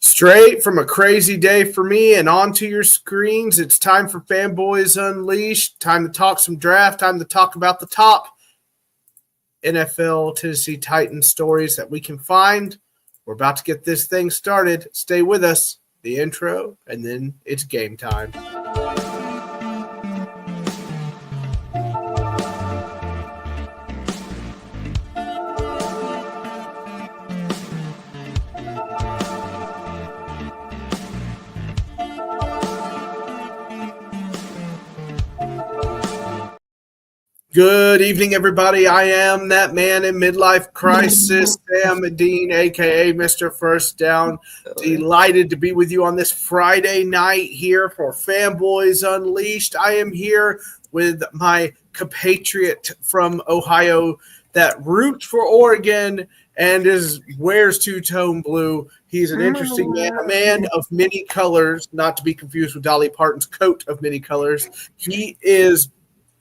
Straight from a crazy day for me and onto your screens, it's time for Fanboys Unleashed. Time to talk some draft. Time to talk about the top NFL Tennessee Titans stories that we can find. We're about to get this thing started. Stay with us. The intro, and then it's game time. Good evening, everybody. I am that man in midlife crisis, Sam Medine, a.k.a. Mr. First Down. Delighted to be with you on this Friday night here for Fanboys Unleashed. I am here with my compatriot from Ohio that roots for Oregon and wears two-tone blue. He's an interesting man, a man of many colors, not to be confused with Dolly Parton's coat of many colors. He is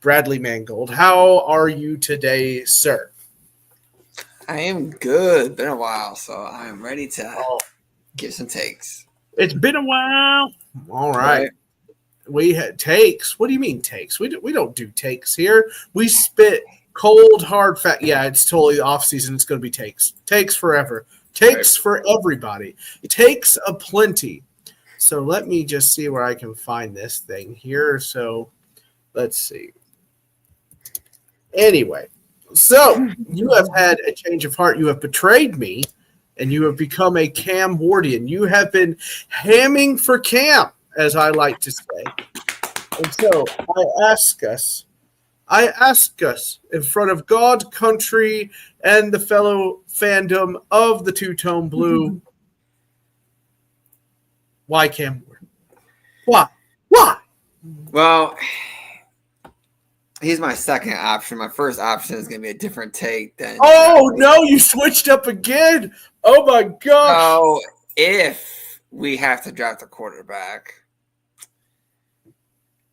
Bradley Mangold. How are you today, sir? I am good. Been a while, so I'm ready to give some takes. It's been a while. All right. We had takes. What do you mean takes? We don't do takes here. We spit cold, hard fact. Yeah, it's totally off season. It's going to be takes. Takes forever. Takes for everybody. Takes aplenty. So let me just see where I can find this thing here. So let's see. Anyway, so you have had a change of heart. You have betrayed me, and you have become a Cam Wardian. You have been hamming for Cam, as I like to say. And so I ask us in front of God, country, and the fellow fandom of the two-tone blue, why Cam Wardian? Why? Well, he's my second option. My first option is going to be a different take than. Oh, no, you switched up again. Oh, my gosh. So if we have to draft a quarterback,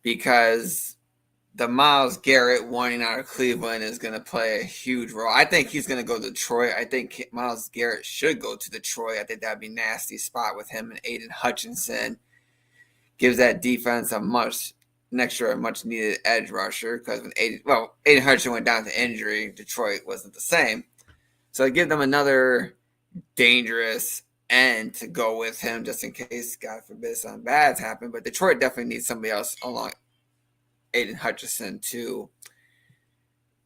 because the Myles Garrett wanting out of Cleveland is going to play a huge role. I think he's going to go to Detroit. I think Myles Garrett should go to Detroit. I think that would be a nasty spot with him and Aiden Hutchinson. Gives that defense a much needed edge rusher, because when Aiden Hutchinson went down to injury, Detroit wasn't the same. So I give them another dangerous end to go with him, just in case, God forbid, something bad's happen. But Detroit definitely needs somebody else along Aiden Hutchinson to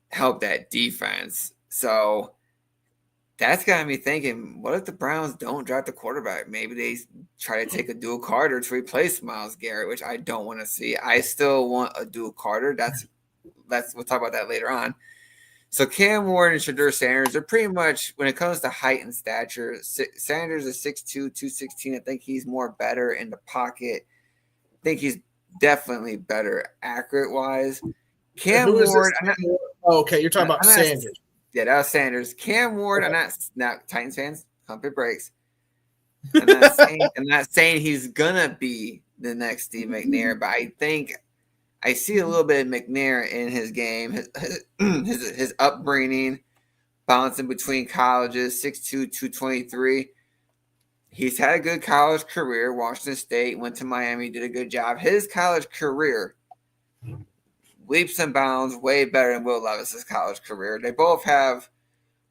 help that defense. So that's got me thinking, what if the Browns don't draft the quarterback? Maybe they try to take a dual Carter to replace Myles Garrett, which I don't want to see. I still want a dual Carter. We'll talk about that later on. So Cam Ward and Shedeur Sanders are pretty much, when it comes to height and stature, Sanders is 6'2", 216. I think he's more better in the pocket. I think he's definitely better accurate-wise. Cam Ward. Okay, you're talking about Sanders. Yeah, that was Sanders. Cam Ward, okay. I'm not Titans fans, pump your brakes. I'm not saying he's gonna be the next Steve McNair, but I think I see a little bit of McNair in his game, his upbringing, bouncing between colleges, 6'2", 223. He's had a good college career. Washington State, went to Miami, did a good job. His college career, leaps and bounds, way better than Will Levis's college career. They both have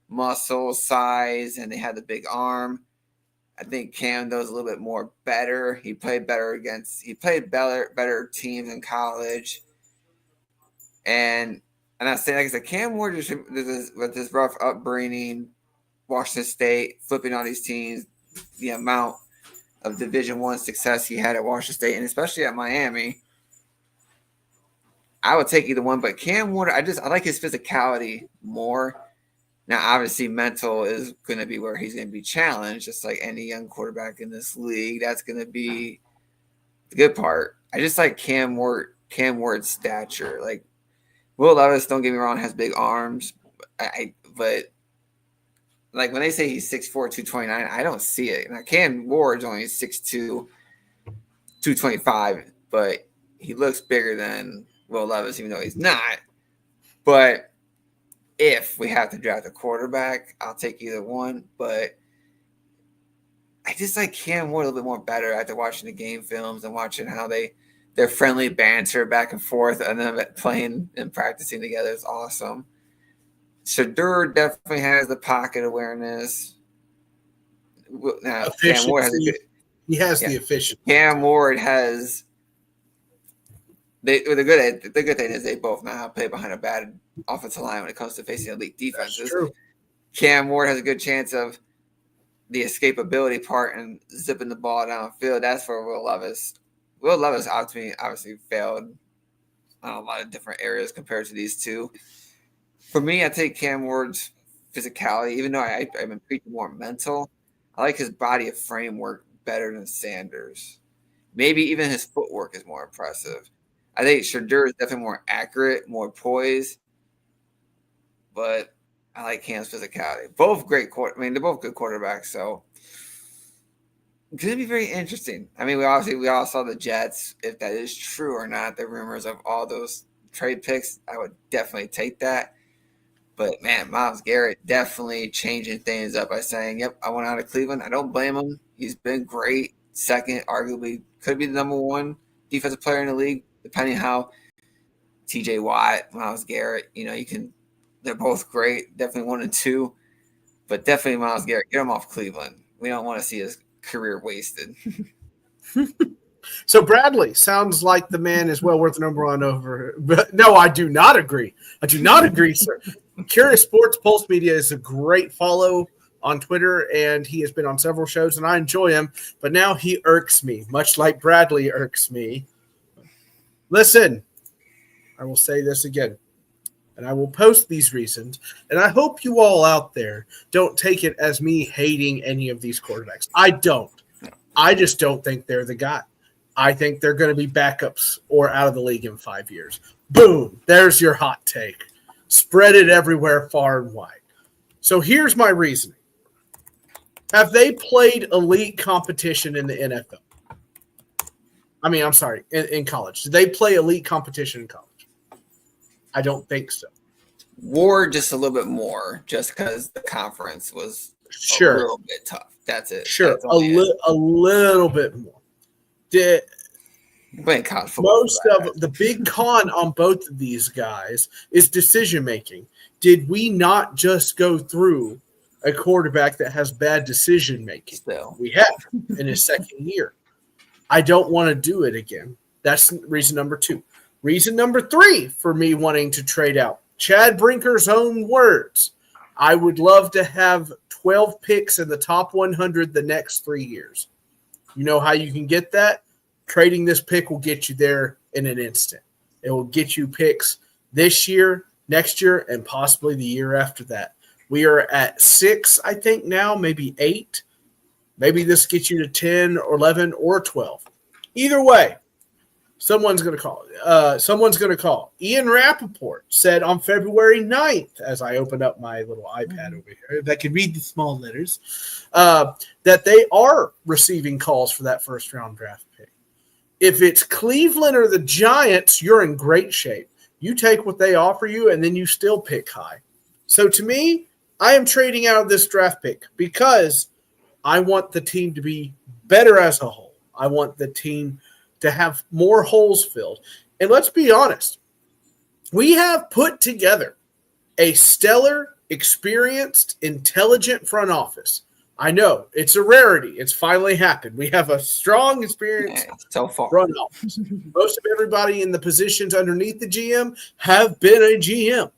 muscle, size, and they have the big arm. I think Cam does a little bit more better. He played better better teams in college. And I say, like I said, Cam Ward with this rough upbringing, Washington State, flipping all these teams, the amount of Division I success he had at Washington State, and especially at Miami, I would take either one. But Cam Ward, I like his physicality more. Now, obviously, mental is going to be where he's going to be challenged, just like any young quarterback in this league. That's going to be the good part. I just like Cam Ward's stature. Like, Will Levis, don't get me wrong, has big arms. But like when they say he's 6'4", 229, I don't see it. Now, Cam Ward's only 6'2", 225, but he looks bigger than Will Levis, even though he's not. But if we have to draft a quarterback, I'll take either one. But I just like Cam Ward a little bit more better after watching the game films and watching how their friendly banter back and forth and then playing and practicing together is awesome. Shedeur definitely has the pocket awareness. Now, Cam Ward has a good. He has the efficiency. Cam Ward has. The good thing is they both know how to play behind a bad offensive line when it comes to facing elite defenses. That's true. Cam Ward has a good chance of the escapability part and zipping the ball downfield. That's for Will Levis. Will Levis obviously failed on a lot of different areas compared to these two. For me, I take Cam Ward's physicality, even though I've been preaching more mental. I like his body of framework better than Sanders. Maybe even his footwork is more impressive. I think Shedeur is definitely more accurate, more poised, but I like Cam's physicality. Both great they're both good quarterbacks, so it's going to be very interesting. I mean, we all saw the Jets. If that is true or not, the rumors of all those trade picks, I would definitely take that. But, man, Myles Garrett definitely changing things up by saying, yep, I want out of Cleveland. I don't blame him. He's been great. Second, arguably, could be the number one defensive player in the league, depending how TJ Watt, Myles Garrett, they're both great. Definitely 1 and 2. But definitely Myles Garrett, get him off Cleveland. We don't want to see his career wasted. So Bradley sounds like the man is well worth the number one over. But no, I do not agree. I do not agree, sir. Curious Sports Pulse Media is a great follow on Twitter, and he has been on several shows, and I enjoy him. But now he irks me, much like Bradley irks me. Listen, I will say this again, and I will post these reasons, and I hope you all out there don't take it as me hating any of these quarterbacks. I don't. I just don't think they're the guy. I think they're going to be backups or out of the league in 5 years. Boom. There's your hot take. Spread it everywhere, far and wide. So here's my reasoning. Have they played elite competition in the NFL? I mean, I'm sorry, in college. Did they play elite competition in college? I don't think so. Ward just a little bit more, just because the conference was a little bit tough. That's it. Sure, a little bit more. Most of the big con on both of these guys is decision making. Did we not just go through a quarterback that has bad decision making? Still, we have in his second year. I don't want to do it again. That's reason number 2. Reason number 3 for me wanting to trade out. Chad Brinker's own words. I would love to have 12 picks in the top 100 the next 3 years. You know how you can get that? Trading this pick will get you there in an instant. It will get you picks this year, next year, and possibly the year after that. We are at 6, I think now, maybe 8. Maybe this gets you to 10 or 11 or 12. Either way, someone's going to call. Ian Rappaport said on February 9th, as I opened up my little iPad over here that can read the small letters, that they are receiving calls for that first-round draft pick. If it's Cleveland or the Giants, you're in great shape. You take what they offer you, and then you still pick high. So to me, I am trading out of this draft pick because I want the team to be better as a whole. I want the team to have more holes filled. And let's be honest, we have put together a stellar, experienced, intelligent front office. I know it's a rarity. It's finally happened. We have a strong, experienced front office. Most of everybody in the positions underneath the GM have been a GM.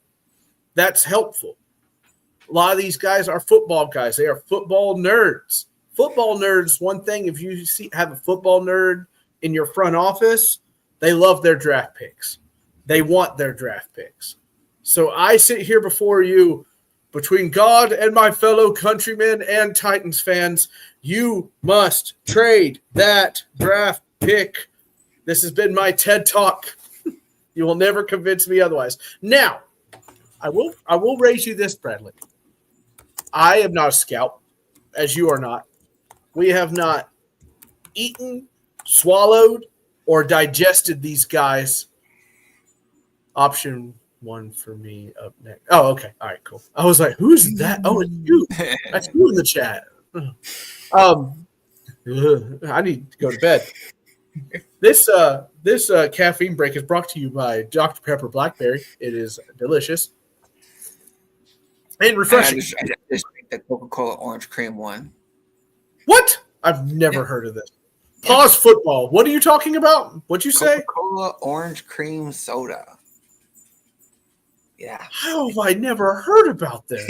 That's helpful. A lot of these guys are football guys. They are football nerds. Football nerds, one thing, if you have a football nerd in your front office, they love their draft picks. They want their draft picks. So I sit here before you, between God and my fellow countrymen and Titans fans, you must trade that draft pick. This has been my TED Talk. You will never convince me otherwise. Now, I will raise you this, Bradley. I am not a scout, as you are not. We have not eaten, swallowed, or digested these guys. Option 1 for me up next. Oh, okay. All right, cool. I was like, who's that? Oh, it's you. That's you in the chat. Ugh, I need to go to bed. This caffeine break is brought to you by Dr. Pepper Blackberry. It is delicious and I refreshing. just drink the Coca-Cola orange cream one. What? I've never Yep. heard of this. Yep. Pause football. What are you talking about? What'd you say? Coca-Cola orange cream soda. Yeah. How have I never heard about this?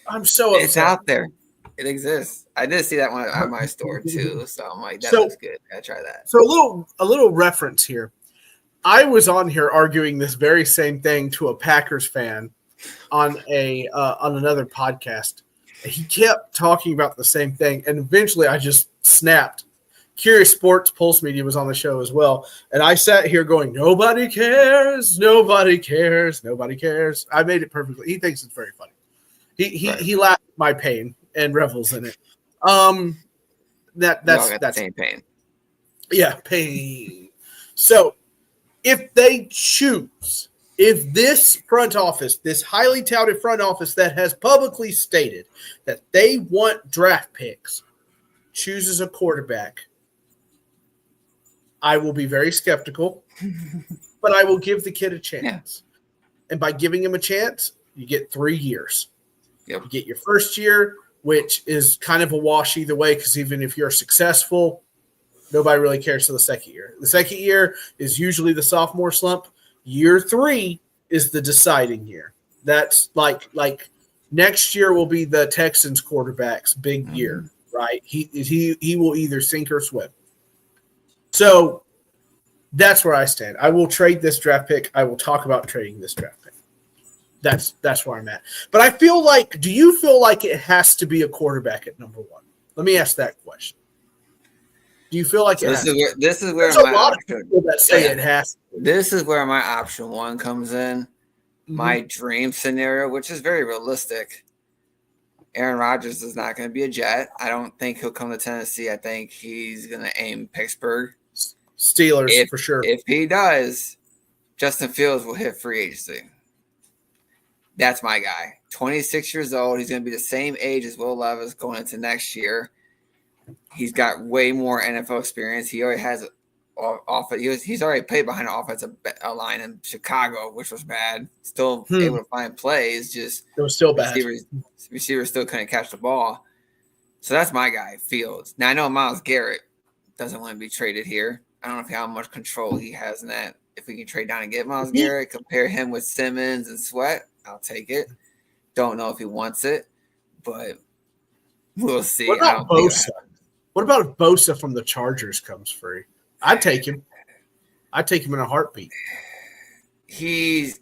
I'm so upset. It's out there. It exists. I did see that one at my store too, so I'm like, that So- looks good. Gotta try that. So a little reference here. I was on here arguing this very same thing to a Packers fan on another podcast. He kept talking about the same thing, and eventually I just snapped. Curious Sports Pulse Media was on the show as well, and I sat here going, "Nobody cares, nobody cares, nobody cares." I made it perfectly. He thinks it's very funny. He laughed at my pain and revels in it. That's the same pain. Yeah, pain. So if they choose, if this front office, this highly touted front office that has publicly stated that they want draft picks, chooses a quarterback, I will be very skeptical, but I will give the kid a chance. Yeah. And by giving him a chance, you get 3 years. Yep. You get your first year, which is kind of a wash either way, because even if you're successful, nobody really cares for the second year. The second year is usually the sophomore slump. Year 3 is the deciding year. That's like next year will be the Texans quarterback's big year, right? He will either sink or swim. So that's where I stand. I will trade this draft pick. I will talk about trading this draft pick. That's where I'm at. But I feel like, do you feel like it has to be a quarterback at number 1? Let me ask that question. Do you feel like this is where there's a lot of people that say it has to. This is where my option 1 comes in. Mm-hmm. My dream scenario, which is very realistic. Aaron Rodgers is not going to be a Jet. I don't think he'll come to Tennessee. I think he's going to aim Pittsburgh. Steelers, for sure. If he does, Justin Fields will hit free agency. That's my guy. 26 years old. He's going to be the same age as Will Levis going into next year. He's got way more NFL experience. He already has he's already played behind an offensive line in Chicago, which was bad. Still able to find plays, just it was still bad. Receivers still couldn't catch the ball. So that's my guy, Fields. Now I know Myles Garrett doesn't want to be traded here. I don't know how much control he has in that. If we can trade down and get Myles Garrett, compare him with Simmons and Sweat, I'll take it. Don't know if he wants it, but we'll see. What about Bosa? What about if Bosa from the Chargers comes free? I'd take him. I'd take him in a heartbeat. He's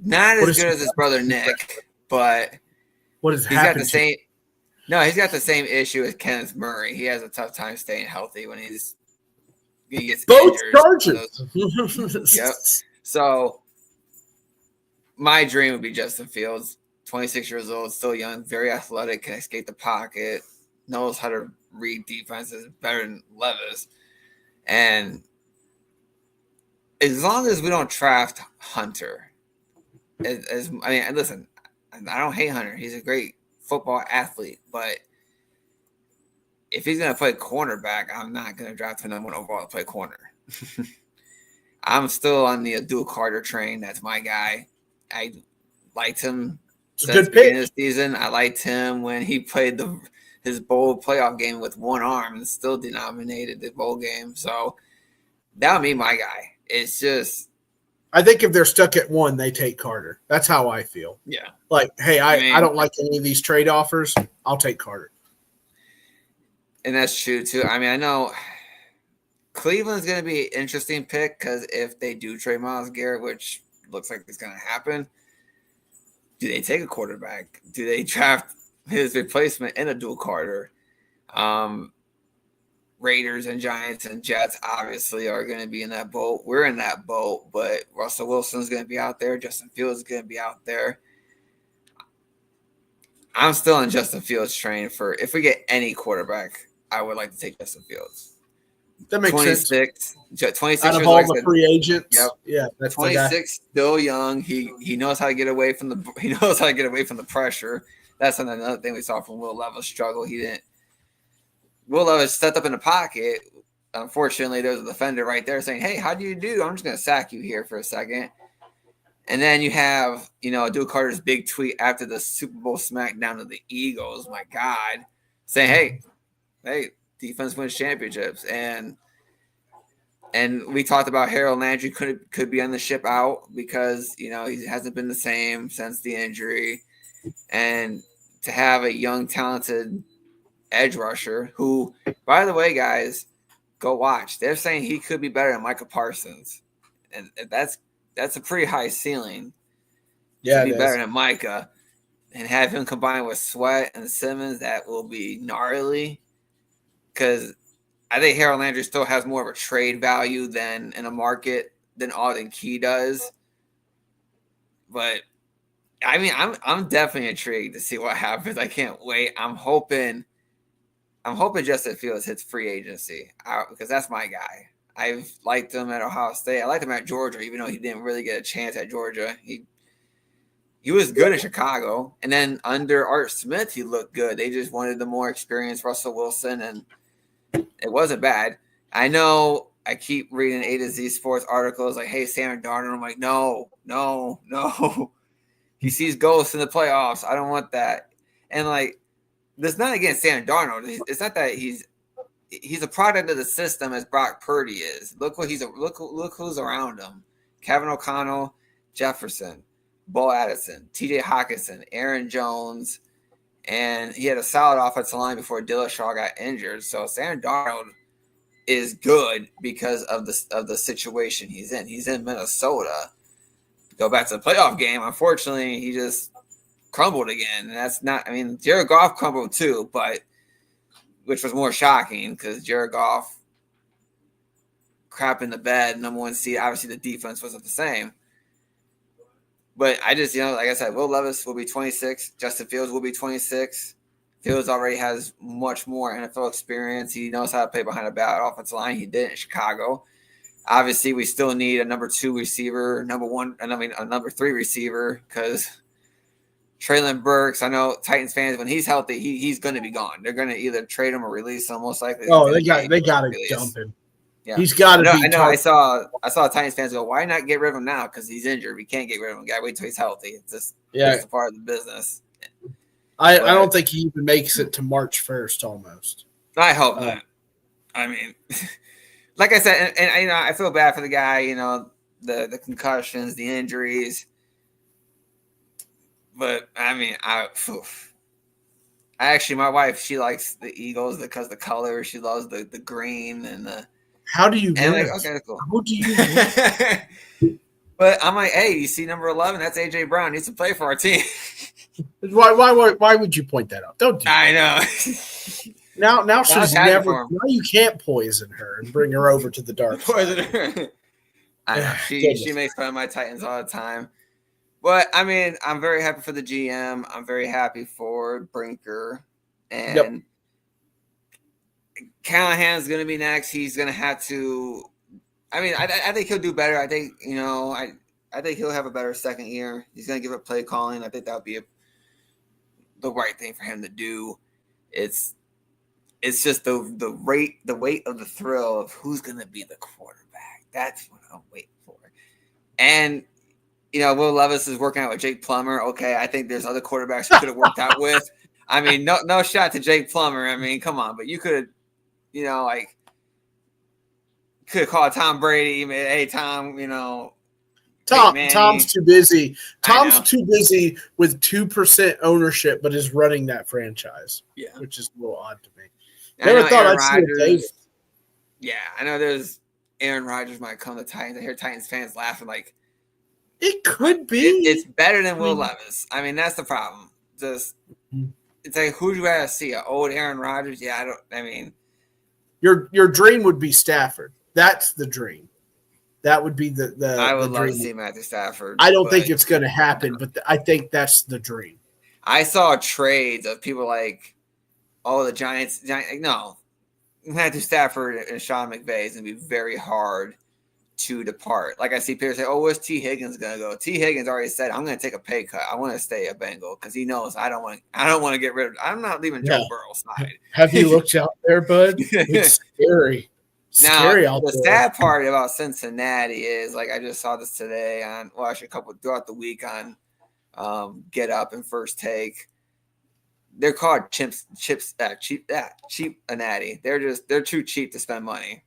not as good as his brother Nick, but he's got the same. No, he's got the same issue as Kenneth Murray. He has a tough time staying healthy when he gets both injured. Chargers. Yep. So my dream would be Justin Fields, 26 years old, still young, very athletic, can escape the pocket, knows how to read defenses better than Levis. And as long as we don't draft Hunter, listen, I don't hate Hunter. He's a great football athlete, but if he's going to play cornerback, I'm not going to draft him number 1 overall to play corner. I'm still on the Abdul Carter train. That's my guy. I liked him since the beginning of the season. I liked him when he played his bowl playoff game with one arm and still denominated the bowl game. So that would be my guy. It's just, I think if they're stuck at 1, they take Carter. That's how I feel. Yeah. Like, hey, I don't like any of these trade offers. I'll take Carter. And that's true, too. I mean, I know Cleveland's going to be an interesting pick because if they do trade Myles Garrett, which looks like it's going to happen, do they take a quarterback? Do they draft his replacement in Abdul Carter? Raiders and Giants and Jets obviously are going to be in that boat. We're in that boat, but Russell Wilson's going to be out there. Justin Fields is going to be out there. I'm still on Justin Fields' train for if we get any quarterback, I would like to take Justin Fields. That makes 26 out of all the free agents. Yep. Yeah, that's 26, still young. He knows how to get away from the pressure. That's another thing we saw from Will Levis struggle. He didn't Will Levis stepped up in the pocket. Unfortunately, there's a defender right there saying, "Hey, how do you do? I'm just going to sack you here for a second." And then you have, Duke Carter's big tweet after the Super Bowl smackdown of the Eagles. My God, saying, "Hey, defense wins championships." And we talked about Harold Landry could be on the ship out because he hasn't been the same since the injury, and to have a young, talented edge rusher who, by the way, guys, go watch. They're saying he could be better than Micah Parsons, and that's a pretty high ceiling to be better than Micah, and have him combined with Sweat and Simmons. That will be gnarly because I think Harold Landry still has more of a trade value than in a market than Auden Key does. But I mean, I'm definitely intrigued to see what happens. I can't wait. I'm hoping Justin Fields hits free agency because that's my guy. I've liked him at Ohio State. I liked him at Georgia, even though he didn't really get a chance at Georgia. He was good in Chicago, and then under Art Smith, he looked good. They just wanted the more experienced Russell Wilson, and it wasn't bad. I know I keep reading A to Z Sports articles like, "Hey, Sam Darnold." I'm like, no. He sees ghosts in the playoffs. I don't want that. And there's not against Sam Darnold. It's not that he's a product of the system as Brock Purdy is. Look who's around him: Kevin O'Connell, Jefferson, Bo Addison, T.J. Hawkinson, Aaron Jones, and he had a solid offensive line before Dillashaw got injured. So Sam Darnold is good because of the situation he's in. He's in Minnesota. Go back to the playoff game. Unfortunately, he just crumbled again. And that's not. I mean, Jared Goff crumbled too, but which was more shocking because Jared Goff crap in the bed, number one seed. Obviously, the defense wasn't the same. But I just, like I said, Will Levis will be 26. Justin Fields will be 26. Fields already has much more NFL experience. He knows how to play behind a bad offensive line. He did in Chicago. Obviously, we still need a number 2 receiver, a number 3 receiver, because Traylon Burks, I know Titans fans, when he's healthy, he's going to be gone. They're going to either trade him or release him, most likely. Oh, they got to dump him. Yeah. He's got to be. I know. I saw Titans fans go, "Why not get rid of him now? Because he's injured. We can't get rid of him. Gotta wait till he's healthy." It's just it's a part of the business. I don't think he even makes it to March 1st. Almost. I hope not. I mean, like I said, and I feel bad for the guy. The concussions, the injuries. But I mean, actually, my wife, she likes the Eagles because the color. She loves the green and the. How do you and okay, cool. How do you But I'm like, hey, you see number 11? That's AJ Brown. He needs to play for our team. Why would you point that out? Don't do that. I know. Now she's never. Now you can't poison her and bring her over to the dark side. Poison her. I know. She makes fun of my Titans all the time. But I mean, I'm very happy for the GM. I'm very happy for Brinker. And Callahan's going to be next. He's going to have to. I mean, I think he'll do better. I think I think he'll have a better second year. He's going to give up play calling. I think that would be the right thing for him to do. It's just the weight of the thrill of who's going to be the quarterback. That's what I'm waiting for. And Will Levis is working out with Jake Plummer. Okay, I think there's other quarterbacks who could have worked out with. I mean, no shot to Jake Plummer. I mean, come on, but you could, could call Tom Brady. Hey, Tom, Tom's too busy. Tom's too busy with 2% ownership, but is running that franchise. Yeah, which is a little odd to me. Never thought I'd see it, Dave. Yeah, I know there's Aaron Rodgers might come to Titans. I hear Titans fans laughing like it could be. It's better than Will Levis. I mean, that's the problem. It's like, who do you rather see? An old Aaron Rodgers? Yeah, your dream would be Stafford. That's the dream. That would be the I would the love dream. to see Matthew Stafford. I don't think it's going to happen, but I think that's the dream. I saw trades of people like, the Giants. No, Matthew Stafford and Sean McVay is going to be very hard to depart. Like I see people say, "Oh, where's T. Higgins gonna go?" T. Higgins already said, "I'm gonna take a pay cut. I want to stay a Bengal because he knows I don't want to get rid of. I'm not leaving Joe Burrow's side." Have you looked out there, bud? It's scary. Now, Scary out the there. sad part about Cincinnati is, like, I just saw this today on, well, actually throughout the week on Get Up and First Take. They're called cheap Natty. They're too cheap to spend money.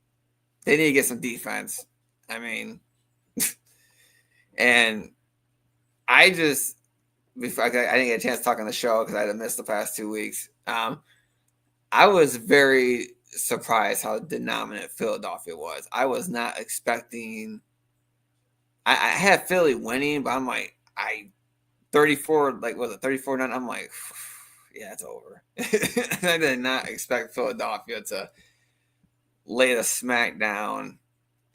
They need to get some defense. I mean, and I didn't get a chance to talk on the show because I had missed the past 2 weeks. I was very surprised how dominant Philadelphia was. I was not expecting. I had Philly winning, but I'm like, 34, like, was it 34-9? I'm like, yeah, it's over. I did not expect Philadelphia to lay the smack down.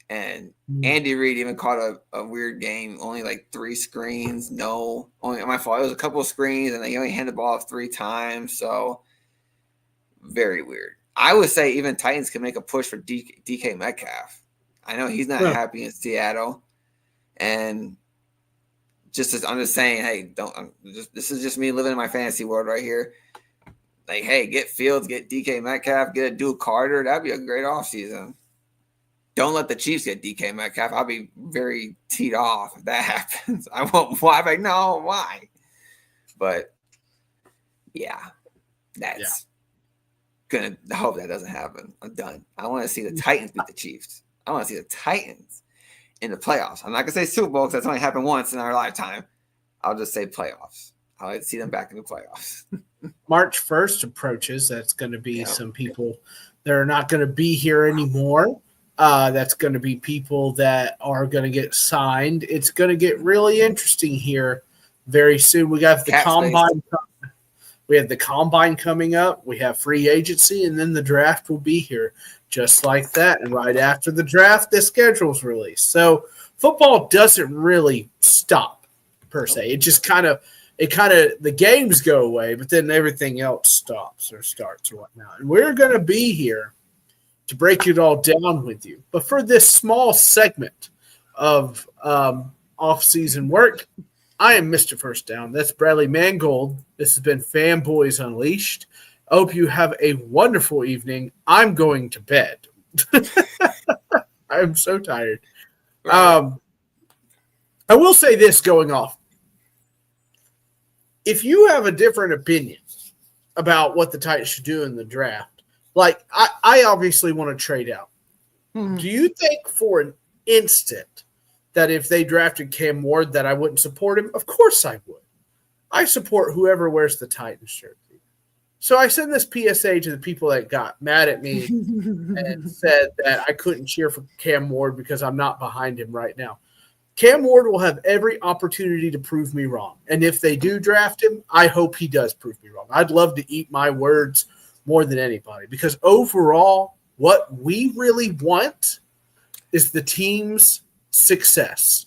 And Andy Reid even caught a weird game, only like 3 screens. No, only my fault. It was a couple of screens, and they only handed the ball off 3 times. So very weird. I would say even Titans could make a push for DK Metcalf. I know he's not happy in Seattle, and I'm just saying, hey, this is just me living in my fantasy world right here. Like, hey, get Fields, get DK Metcalf, get a Duke Carter. That'd be a great offseason. Don't let the Chiefs get DK Metcalf. I'll be very teed off if that happens. I won't. Why? Like, no, why? But yeah, that's gonna. I hope that doesn't happen. I'm done. I want to see the Titans beat the Chiefs. I want to see the Titans in the playoffs. I'm not gonna say Super Bowl because that's only happened once in our lifetime. I'll just say playoffs. I like to see them back in the playoffs. March 1st approaches. That's going to be some people that are not going to be here anymore. That's going to be people that are going to get signed. It's going to get really interesting here very soon. We got the combine. We have the combine coming up. We have free agency, and then the draft will be here just like that. And right after the draft, the schedule's released. So football doesn't really stop per se. It just kind of the games go away, but then everything else stops or starts or whatnot. And we're going to be here to break it all down with you. But for this small segment of off-season work, I am Mr. First Down. That's Bradley Mangold. This has been Fanboys Unleashed. I hope you have a wonderful evening. I'm going to bed. I'm so tired. I will say this going off. If you have a different opinion about what the Titans should do in the draft, like I obviously want to trade out. Mm-hmm. Do you think for an instant that if they drafted Cam Ward that I wouldn't support him? Of course I would. I support whoever wears the Titans jersey. So I send this PSA to the people that got mad at me and said that I couldn't cheer for Cam Ward because I'm not behind him right now. Cam Ward will have every opportunity to prove me wrong. And if they do draft him, I hope he does prove me wrong. I'd love to eat my words more than anybody because overall, what we really want is the team's success.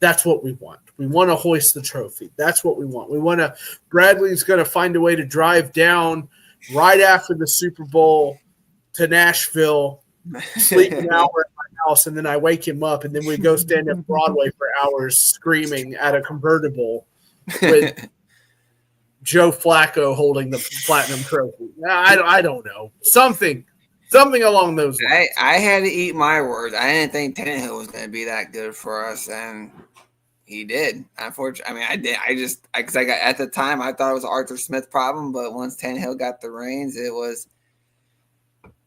That's what we want. We want to hoist the trophy. That's what we want. We want to – Bradley's going to find a way to drive down right after the Super Bowl to Nashville, sleep an hour at my house, and then I wake him up, and then we go stand at Broadway for hours screaming at a convertible with Joe Flacco holding the platinum trophy. I don't know. Something along those lines. I had to eat my words. I didn't think Tannehill was going to be that good for us, and he did. Unfortunately, I mean, I did. Because at the time I thought it was an Arthur Smith problem, but once Tannehill got the reins, it was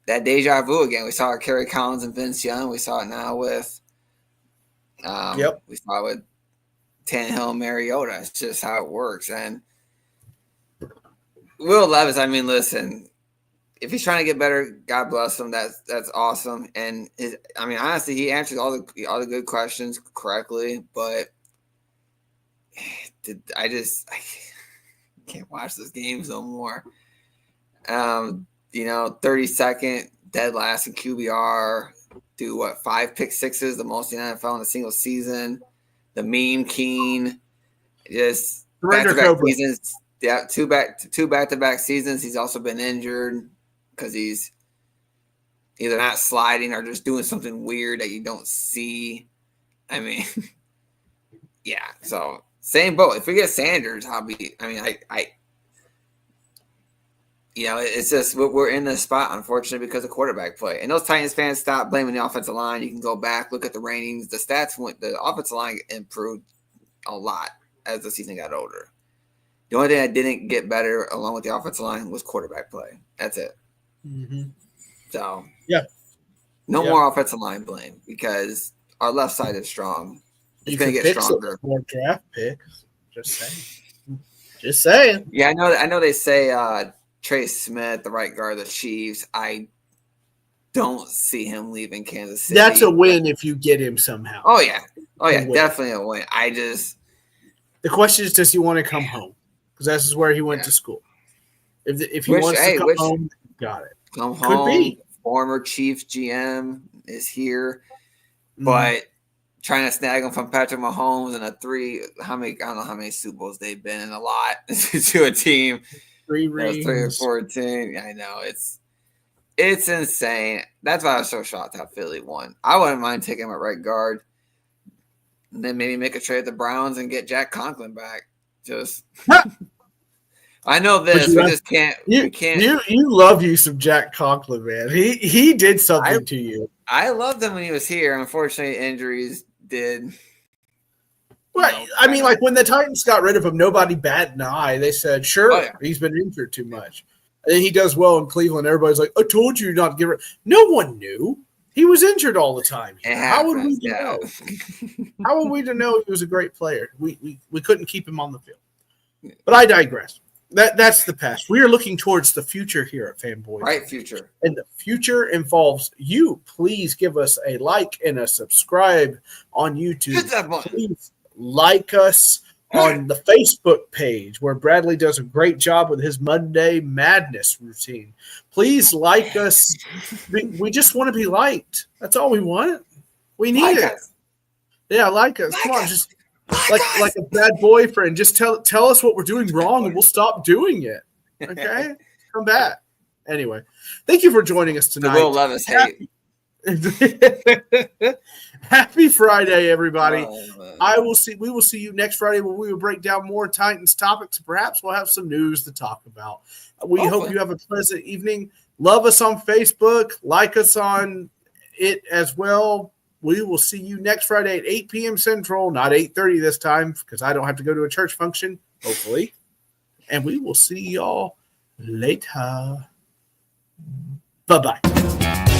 that deja vu again. We saw it with Kerry Collins and Vince Young. We saw it now with we saw it with Tannehill and Mariota. It's just how it works. And Will Levis, I mean, listen, if he's trying to get better, God bless him. That's awesome. And honestly, he answered all the good questions correctly. But I can't watch those games no more. 30-second dead last in QBR. Do 5 pick sixes, the most in the NFL in a single season. The meme Keen, just back-to-back seasons. Yeah, two back-to-back seasons. He's also been injured because he's either not sliding or just doing something weird that you don't see. I mean, yeah. So same boat. If we get Sanders, I'll be. I mean, it's just we're in this spot, unfortunately, because of quarterback play. And those Titans fans, stop blaming the offensive line. You can go back, look at the ratings. The stats the offensive line improved a lot as the season got older. The only thing that didn't get better along with the offensive line was quarterback play. That's it. Mm-hmm. So, no more offensive line blame because our left side is strong. It's going to get stronger. More draft picks. Just saying. Yeah, I know they say Trey Smith, the right guard of the Chiefs. I don't see him leaving Kansas City. That's a win if you get him somehow. Oh yeah, definitely a win. The question is, does he want to come home? Because this is where he went to school. If he wants to come home, got it. Come home. Could be. Former Chiefs GM is here, but trying to snag him from Patrick Mahomes and I don't know how many Super Bowls they've been in, a lot to a team. 3 rings. 3 or 14. I know it's insane. That's why I was so shocked how Philly won. I wouldn't mind taking him at right guard, and then maybe make a trade with the Browns and get Jack Conklin back. Just I know this. We just can't. We can't. You love you some Jack Conklin, man. He did something to you. I loved him when he was here. Unfortunately, injuries did. Right. I mean, like when the Titans got rid of him, nobody batted an eye. They said, "Sure, he's been injured too much." And then he does well in Cleveland. Everybody's like, "I told you not to get rid." No one knew he was injured all the time. How would we know? How would we know he was a great player? We couldn't keep him on the field. But I digress. That's the past. We are looking towards the future here at Fanboys. Right, future. And the future involves you. Please give us a like and a subscribe on YouTube. Hit that button. Please like us on the Facebook page where Bradley does a great job with his Monday Madness routine. Please like us. We just want to be liked. That's all we want. We need it. Yeah, like us. Come on, just like a bad boyfriend. Just tell us what we're doing wrong and we'll stop doing it. Okay? Come back. Anyway, thank you for joining us tonight. We'll love us hate. Happy Friday, everybody. We will see you next Friday when we will break down more Titans topics. Perhaps we'll have some news to talk about. We hope you have a pleasant evening. Love us on Facebook. Like us on it as well. We will see you next Friday at 8 p.m. Central, not 8:30 this time because I don't have to go to a church function, hopefully. And we will see y'all later. Bye-bye.